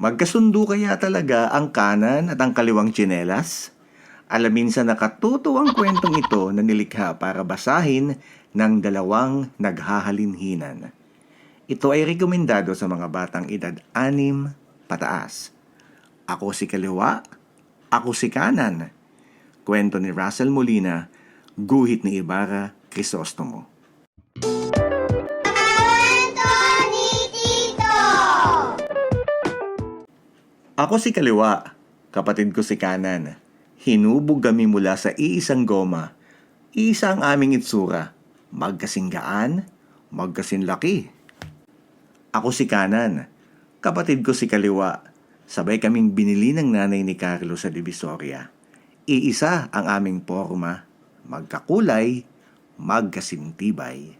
Magkasundo kaya talaga ang kanan at ang kaliwang tsinelas? Alamin sa nakatutuwang kwentong ito na nilikha para basahin ng dalawang naghahalinhinan. Ito ay rekomendado sa mga batang edad 6 pataas. Ako si Kaliwa, ako si Kanan. Kwento ni Russell Molina, guhit ni Ibarra Crisostomo. Ako si Kaliwa, kapatid ko si Kanan. Hinubog kami mula sa iisang goma. Iisa ang aming itsura. Magkasing gaan, magkasing laki. Ako si Kanan, kapatid ko si Kaliwa. Sabay kaming binili ng nanay ni Carlo sa Divisoria. Iisa ang aming porma. Magkakulay, magkasing tibay.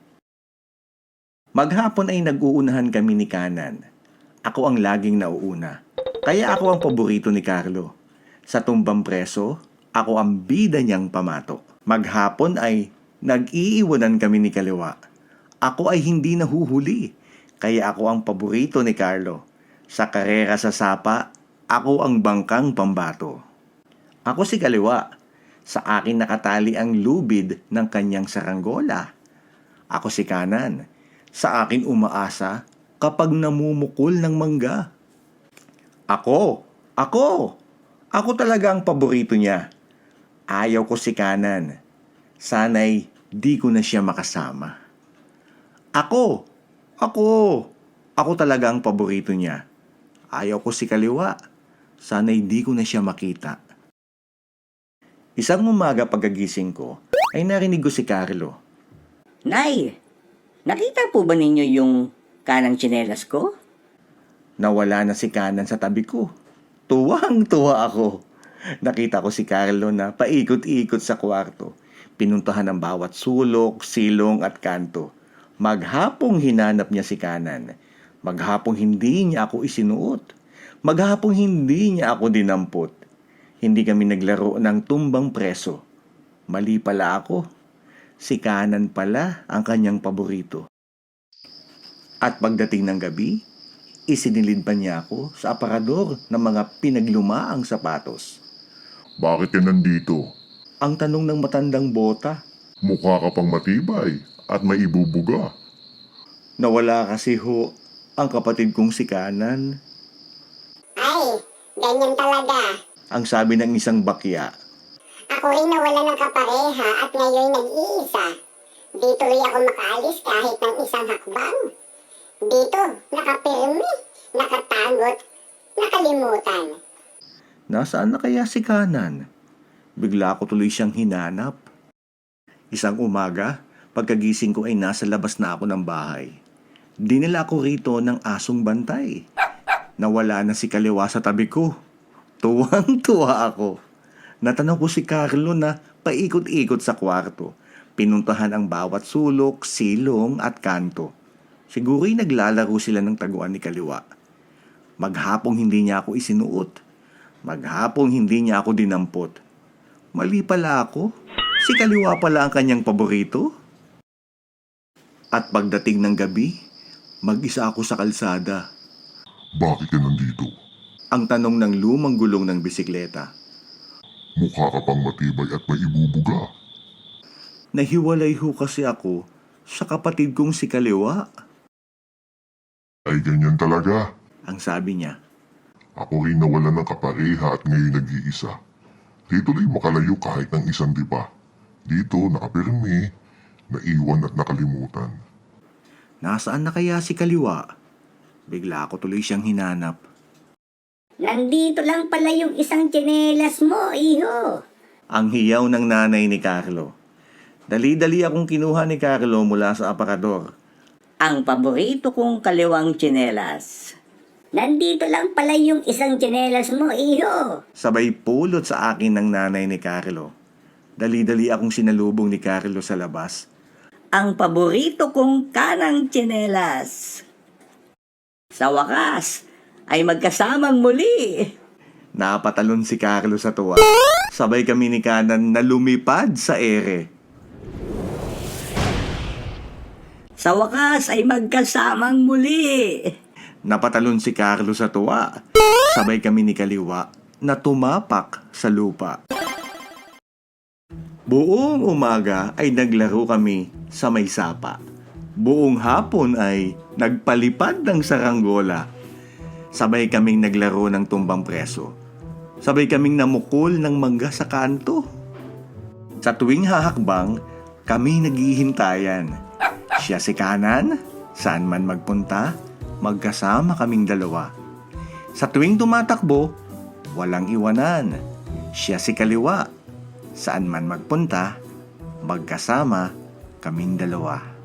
Maghapon ay nag-uunahan kami ni Kanan. Ako ang laging nauuna. Kaya ako ang paborito ni Carlo. Sa tumbang preso, ako ang bida niyang pamato. Maghapon ay nag-iiwanan kami ni Kaliwa. Ako ay hindi nahuhuli, kaya ako ang paborito ni Carlo. Sa karera sa sapa, ako ang bangkang pambato. Ako si Kaliwa. Sa akin nakatali ang lubid ng kanyang saranggola. Ako si Kanan. Sa akin umaasa kapag namumukol ng mangga. Ako talaga ang paborito niya. Ayaw ko si Kanan. Sana'y di ko na siya makasama. Ako talaga ang paborito niya. Ayaw ko si Kaliwa. Sana'y di ko na siya makita. Isang umaga pagkagising ko, ay narinig ko si Carlo. Nay, nakita po ba ninyo yung kanang tsinelas ko? Nawala na si Kanan sa tabi ko. Tuwang-tuwa ako. Nakita ko si Carlo na paikot-ikot sa kwarto. Pinuntahan ang bawat sulok, silong at kanto. Maghapong hinanap niya si Kanan. Maghapong hindi niya ako isinuot. Maghapong hindi niya ako dinampot. Hindi kami naglaro ng tumbang preso. Mali pala ako. Si Kanan pala ang kanyang paborito. At pagdating ng gabi, isinilid pa niya ako sa aparador ng mga pinaglumaang sapatos. Bakit ka nandito? Ang tanong ng matandang bota. Mukha ka pang matibay at may ibubuga. Nawala kasi ho ang kapatid kong si Kanan. Ay, ganyan talaga. Ang sabi ng isang bakya. Ako rin nawala ng kapareha at ngayon nag-iisa. Di tuloy ako makaalis kahit ng isang hakbang. Dito, nakapirmi, nakatangot, nakalimutan. Nasaan na kaya si Kanan? Bigla ko tuloy siyang hinanap. Isang umaga, pagkagising ko ay nasa labas na ako ng bahay. Dinala ko rito ng asong bantay. Nawala na si Kaliwa sa tabi ko. Tuwang-tuwa ako. Natanong ko si Carlo na paikot-ikot sa kwarto. Pinuntahan ang bawat sulok, silong at kanto. Siguro'y naglalaro sila ng taguan ni Kaliwa. Maghapong hindi niya ako isinuot. Maghapong hindi niya ako dinampot. Mali pala ako. Si Kaliwa pala ang kanyang paborito. At pagdating ng gabi, mag-isa ako sa kalsada. Bakit ka nandito? Ang tanong ng lumang gulong ng bisikleta. Mukha ka pang matibay at may ibubuga. Nahiwalay ho kasi ako sa kapatid kong si Kaliwa. Ay ganyan talaga. Ang sabi niya. Ako rin nawala ng kapareha at ngayon nag-iisa. Dito rin makalayo kahit ng isang dipa. Dito nakapirmi, naiwan at nakalimutan. Nasaan na kaya si Kaliwa? Bigla ako tuloy siyang hinanap. Nandito lang pala yung isang tsinelas mo, iho. Ang hiyaw ng nanay ni Carlo. Dali-dali akong kinuha ni Carlo mula sa aparador. Ang paborito kong kaliwang tsinelas. Nandito lang pala yung isang tsinelas mo, iho. Sabay pulot sa akin ng nanay ni Carlo. Dali-dali akong sinalubong ni Carlo sa labas. Ang paborito kong kanang tsinelas. Sa wakas, ay magkasamang muli. Napatalon si Carlo sa tuwa. Sabay kami ni Kanan na lumipad sa ere. Sa wakas ay magkasamang muli. Napatalon si Carlo sa tuwa. Sabay kami ni Kaliwa na tumapak sa lupa. Buong umaga ay naglaro kami sa may sapa. Buong hapon ay nagpalipad ng saranggola. Sabay kaming naglaro ng tumbang preso. Sabay kaming namukol ng mangga sa kanto. Sa tuwing hahakbang, kami naghihintayan. Siya si kanan, saan man magpunta, magkasama kaming dalawa. Sa tuwing tumatakbo, walang iwanan. Siya si kaliwa, saan man magpunta, magkasama kaming dalawa.